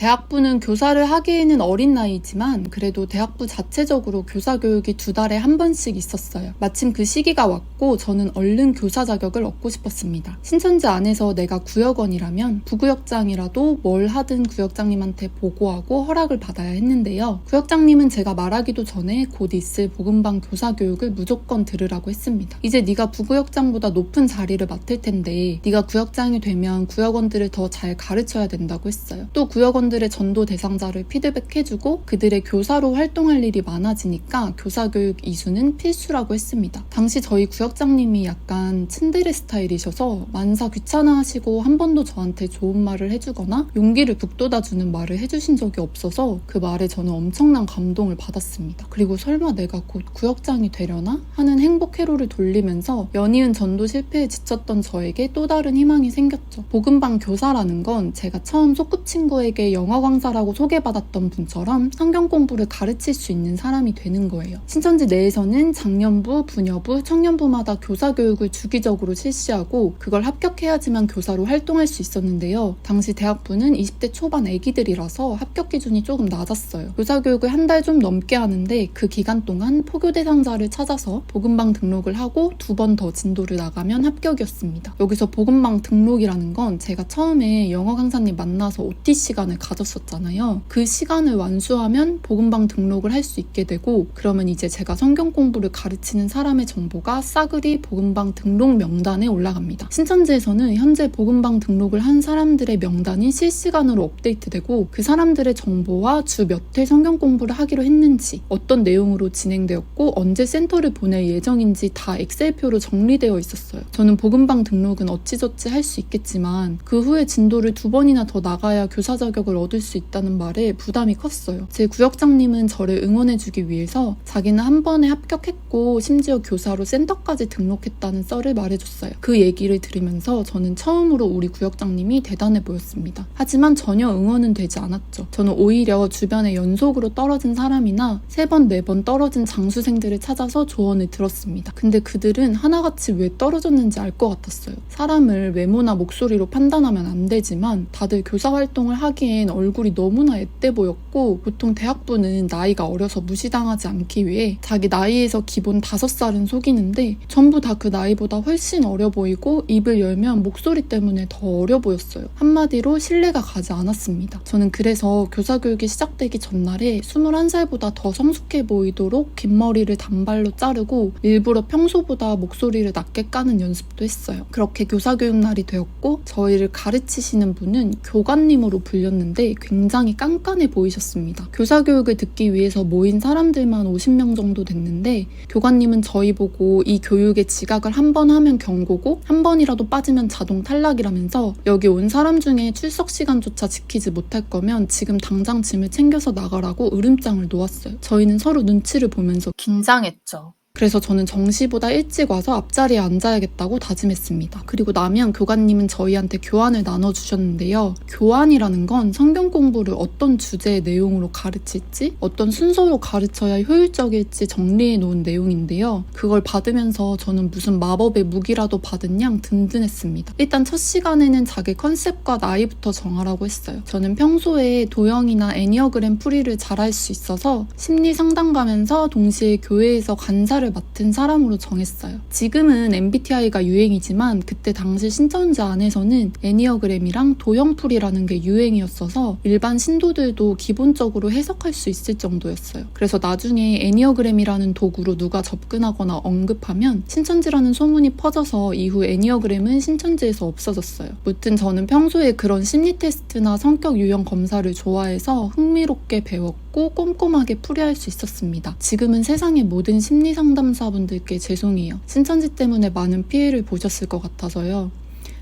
대학부는 교사를 하기에는 어린 나이지만 그래도 대학부 자체적으로 교사 교육이 2달에 한 번씩 있었어요. 마침 그 시기가 왔고 저는 얼른 교사 자격을 얻고 싶었습니다. 신천지 안에서 내가 구역원이라면 부구역장이라도 뭘 하든 구역장님한테 보고하고 허락을 받아야 했는데요. 구역장님은 제가 말하기도 전에 곧 있을 복음방 교사 교육을 무조건 들으라고 했습니다. 이제 네가 부구역장보다 높은 자리를 맡을 텐데 네가 구역장이 되면 구역원들을 더 잘 가르쳐야 된다고 했어요. 또 구역원들의 전도 대상자를 피드백해주고 그들의 교사로 활동할 일이 많아지니까 교사교육 이수는 필수라고 했습니다. 당시 저희 구역장님이 약간 츤데레 스타일이셔서 만사 귀찮아하시고 한 번도 저한테 좋은 말을 해주거나 용기를 북돋아주는 말을 해주신 적이 없어서 그 말에 저는 엄청난 감동을 받았습니다. 그리고 설마 내가 곧 구역장이 되려나? 하는 행복 회로를 돌리면서 연이은 전도 실패에 지쳤던 저에게 또 다른 희망이 생겼죠. 복음방 교사라는 건 제가 처음 소꿉친구에게 영어 강사라고 소개받았던 분처럼 성경 공부를 가르칠 수 있는 사람이 되는 거예요. 신천지 내에서는 장년부, 부녀부, 청년부마다 교사 교육을 주기적으로 실시하고 그걸 합격해야지만 교사로 활동할 수 있었는데요. 당시 대학부는 20대 초반 애기들이라서 합격 기준이 조금 낮았어요. 교사 교육을 한 달 좀 넘게 하는데 그 기간 동안 포교 대상자를 찾아서 복음방 등록을 하고 2번 더 진도를 나가면 합격이었습니다. 여기서 복음방 등록이라는 건 제가 처음에 영어 강사님 만나서 OT 시간을 가졌었잖아요. 그 시간을 완수하면 복음방 등록을 할 수 있게 되고 그러면 이제 제가 성경 공부를 가르치는 사람의 정보가 싸그리 복음방 등록 명단에 올라갑니다. 신천지에서는 현재 복음방 등록을 한 사람들의 명단이 실시간으로 업데이트되고 그 사람들의 정보와 주 몇 회 성경 공부를 하기로 했는지 어떤 내용으로 진행되었고 언제 센터를 보낼 예정인지 다 엑셀표로 정리되어 있었어요. 저는 복음방 등록은 어찌저찌 할 수 있겠지만 그 후에 진도를 2번이나 더 나가야 교사 자격을 얻을 수 있다는 말에 부담이 컸어요. 제 구역장님은 저를 응원해주기 위해서 자기는 한 번에 합격했고 심지어 교사로 센터까지 등록했다는 썰을 말해줬어요. 그 얘기를 들으면서 저는 처음으로 우리 구역장님이 대단해 보였습니다. 하지만 전혀 응원은 되지 않았죠. 저는 오히려 주변에 연속으로 떨어진 사람이나 3번, 4번 떨어진 장수생들을 찾아서 조언을 들었습니다. 근데 그들은 하나같이 왜 떨어졌는지 알 것 같았어요. 사람을 외모나 목소리로 판단하면 안 되지만 다들 교사 활동을 하기엔 얼굴이 너무나 앳돼 보였고 보통 대학부는 나이가 어려서 무시당하지 않기 위해 자기 나이에서 기본 5살은 속이는데 전부 다 그 나이보다 훨씬 어려 보이고 입을 열면 목소리 때문에 더 어려 보였어요. 한마디로 신뢰가 가지 않았습니다. 저는 그래서 교사 교육이 시작되기 전날에 21살보다 더 성숙해 보이도록 긴 머리를 단발로 자르고 일부러 평소보다 목소리를 낮게 까는 연습도 했어요. 그렇게 교사 교육 날이 되었고 저희를 가르치시는 분은 교관님으로 불렸는데 굉장히 깐깐해 보이셨습니다. 교사 교육을 듣기 위해서 모인 사람들만 50명 정도 됐는데 교관님은 저희 보고 이 교육의 지각을 한 번 하면 경고고 한 번이라도 빠지면 자동 탈락이라면서 여기 온 사람 중에 출석 시간조차 지키지 못할 거면 지금 당장 짐을 챙겨서 나가라고 으름장을 놓았어요. 저희는 서로 눈치를 보면서 긴장했죠. 그래서 저는 정시보다 일찍 와서 앞자리에 앉아야겠다고 다짐했습니다. 그리고 나면 교관님은 저희한테 교환을 나눠주셨는데요. 교환이라는 건 성경 공부를 어떤 주제의 내용으로 가르칠지 어떤 순서로 가르쳐야 효율적일지 정리해 놓은 내용인데요. 그걸 받으면서 저는 무슨 마법의 무기라도 받은 양 든든했습니다. 일단 첫 시간에는 자기 컨셉과 나이부터 정하라고 했어요. 저는 평소에 도형이나 애니어그램 풀이를 잘할 수 있어서 심리 상담 가면서 동시에 교회에서 간사를 맡은 사람으로 정했어요. 지금은 MBTI가 유행이지만 그때 당시 신천지 안에서는 애니어그램이랑 도형풀이라는 게 유행이었어서 일반 신도들도 기본적으로 해석할 수 있을 정도였어요. 그래서 나중에 애니어그램이라는 도구로 누가 접근하거나 언급하면 신천지라는 소문이 퍼져서 이후 애니어그램은 신천지에서 없어졌어요. 무튼 저는 평소에 그런 심리 테스트나 성격 유형 검사를 좋아해서 흥미롭게 배웠고 꼼꼼하게 풀이할 수 있었습니다. 지금은 세상의 모든 심리 상담사분들께 죄송해요. 신천지 때문에 많은 피해를 보셨을 것 같아서요.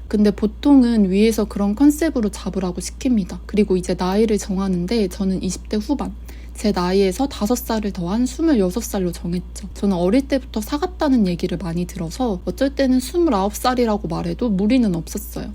근데 보통은 위에서 그런 컨셉으로 잡으라고 시킵니다. 그리고 이제 나이를 정하는데 저는 20대 후반. 제 나이에서 5살을 더한 26살로 정했죠. 저는 어릴 때부터 사갔다는 얘기를 많이 들어서 어쩔 때는 29살이라고 말해도 무리는 없었어요.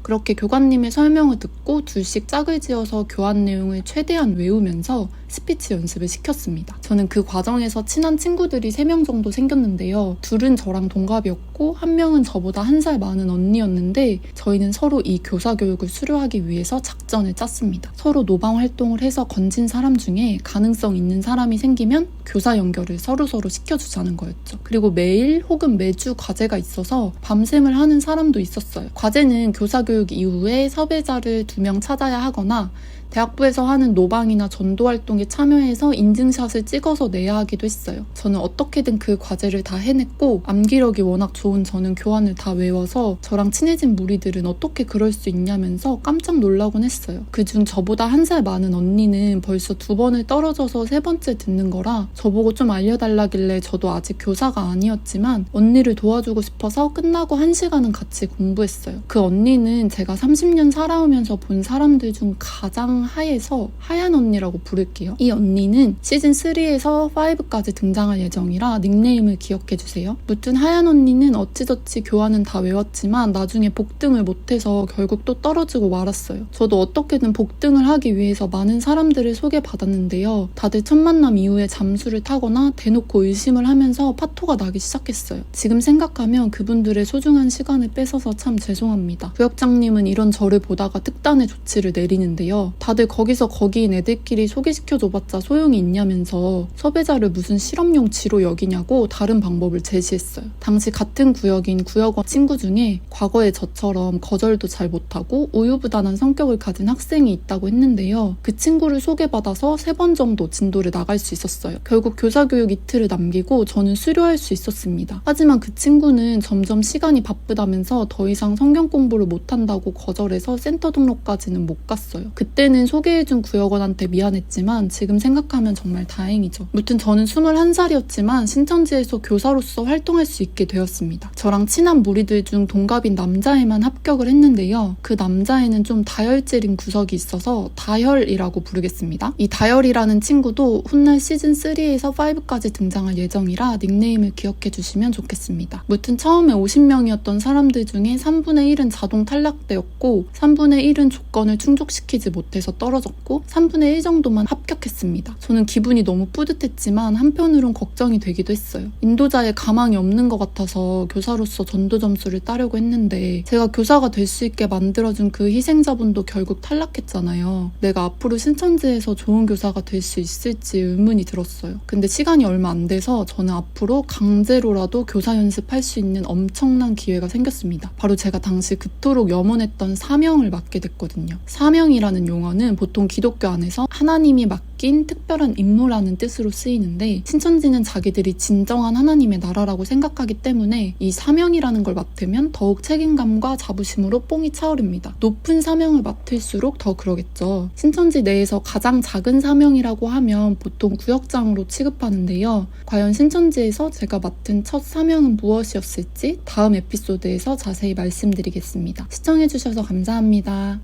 그렇게 교관님의 설명을 듣고 둘씩 짝을 지어서 교환 내용을 최대한 외우면서 스피치 연습을 시켰습니다. 저는 그 과정에서 친한 친구들이 3명 정도 생겼는데요. 둘은 저랑 동갑이었고 한 명은 저보다 1살 많은 언니였는데 저희는 서로 이 교사 교육을 수료하기 위해서 작전을 짰습니다. 서로 노방 활동을 해서 건진 사람 중에 가능성 있는 사람이 생기면 교사 연결을 서로서로 시켜주자는 거였죠. 그리고 매일 혹은 매주 과제가 있어서 밤샘을 하는 사람도 있었어요. 과제는 교사 교육 이후에 섭외자를 2명 찾아야 하거나 대학부에서 하는 노방이나 전도 활동에 참여해서 인증샷을 찍어서 내야 하기도 했어요. 저는 어떻게든 그 과제를 다 해냈고 암기력이 워낙 좋은 저는 교환을 다 외워서 저랑 친해진 무리들은 어떻게 그럴 수 있냐면서 깜짝 놀라곤 했어요. 그중 저보다 1살 많은 언니는 벌써 2번을 떨어져서 3번째 듣는 거라 저보고 좀 알려달라길래 저도 아직 교사가 아니었지만 언니를 도와주고 싶어서 끝나고 1시간은 같이 공부했어요. 그 언니는 제가 30년 살아오면서 본 사람들 중 가장 하에서 하얀 언니라고 부를게요. 이 언니는 시즌 3에서 5까지 등장할 예정이라 닉네임을 기억해주세요. 무튼 하얀 언니는 어찌저찌 교환은 다 외웠지만 나중에 복등을 못해서 결국 또 떨어지고 말았어요. 저도 어떻게든 복등을 하기 위해서 많은 사람들을 소개받았는데요. 다들 첫 만남 이후에 잠수를 타거나 대놓고 의심을 하면서 파토가 나기 시작했어요. 지금 생각하면 그분들의 소중한 시간을 뺏어서 참 죄송합니다. 부역장님은 이런 저를 보다가 특단의 조치를 내리는데요. 다들 거기서 거기인 애들끼리 소개시켜줘봤자 소용이 있냐면서 섭외자를 무슨 실험용 쥐로 여기냐고 다른 방법을 제시했어요. 당시 같은 구역인 구역원 친구 중에 과거에 저처럼 거절도 잘 못하고 우유부단한 성격을 가진 학생이 있다고 했는데요. 그 친구를 소개받아서 3번 정도 진도를 나갈 수 있었어요. 결국 교사교육 이틀을 남기고 저는 수료할 수 있었습니다. 하지만 그 친구는 점점 시간이 바쁘다면서 더 이상 성경 공부를 못한다고 거절해서 센터 등록까지는 못 갔어요. 그때는 소개해준 구역원한테 미안했지만 지금 생각하면 정말 다행이죠. 무튼 저는 21살이었지만 신천지에서 교사로서 활동할 수 있게 되었습니다. 저랑 친한 무리들 중 동갑인 남자애만 합격을 했는데요. 그 남자애는 좀 다혈질인 구석이 있어서 다혈이라고 부르겠습니다. 이 다혈이라는 친구도 훗날 시즌 3에서 5까지 등장할 예정이라 닉네임을 기억해 주시면 좋겠습니다. 무튼 처음에 50명이었던 사람들 중에 3분의 1은 자동 탈락되었고 3분의 1은 조건을 충족시키지 못해서 떨어졌고 3분의 1 정도만 합격했습니다. 저는 기분이 너무 뿌듯했지만 한편으론 걱정이 되기도 했어요. 인도자에 가망이 없는 것 같아서 교사로서 전도 점수를 따려고 했는데 제가 교사가 될 수 있게 만들어준 그 희생자분도 결국 탈락했잖아요. 내가 앞으로 신천지에서 좋은 교사가 될 수 있을지 의문이 들었어요. 근데 시간이 얼마 안 돼서 저는 앞으로 강제로라도 교사 연습할 수 있는 엄청난 기회가 생겼습니다. 바로 제가 당시 그토록 염원했던 사명을 맡게 됐거든요. 사명이라는 용어는 보통 기독교 안에서 하나님이 맡긴 특별한 임무라는 뜻으로 쓰이는데 신천지는 자기들이 진정한 하나님의 나라라고 생각하기 때문에 이 사명이라는 걸 맡으면 더욱 책임감과 자부심으로 뽕이 차오릅니다. 높은 사명을 맡을수록 더 그러겠죠. 신천지 내에서 가장 작은 사명이라고 하면 보통 구역장으로 취급하는데요. 과연 신천지에서 제가 맡은 첫 사명은 무엇이었을지 다음 에피소드에서 자세히 말씀드리겠습니다. 시청해주셔서 감사합니다.